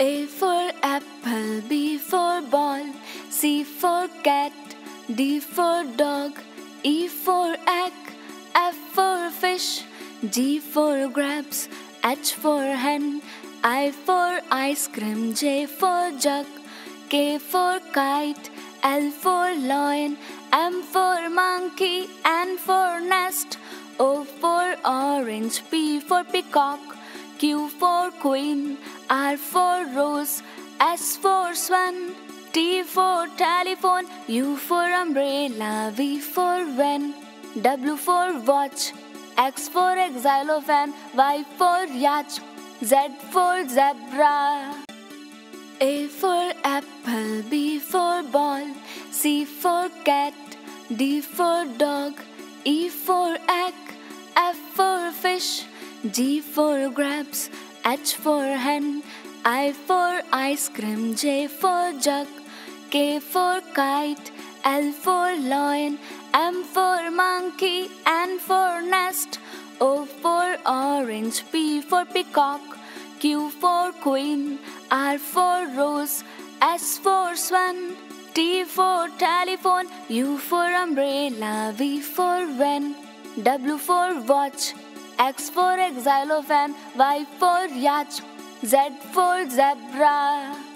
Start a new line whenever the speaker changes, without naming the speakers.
A for apple, B for ball, C for cat, D for dog, E for egg, F for fish, G for grapes, H for hen, I for ice cream, J for jug, K for kite, L for lion, M for monkey, N for nest, O for orange, P for peacock, Q for queen, R for rose, S for swan, T for telephone, U for umbrella, V for van, W for watch, X for xylophone, Y for yacht, Z for zebra. A for apple, B for ball, C for cat, D for dog, E for egg, F for fish, G for grapes, H for hen, I for ice cream, J for jug, K for kite, L for lion, M for monkey, N for nest, O for orange, P for peacock, Q for queen, R for rose, S for swan, T for telephone, U for umbrella, V for van, W for watch, X for xylophone, Y for yacht, Z for zebra.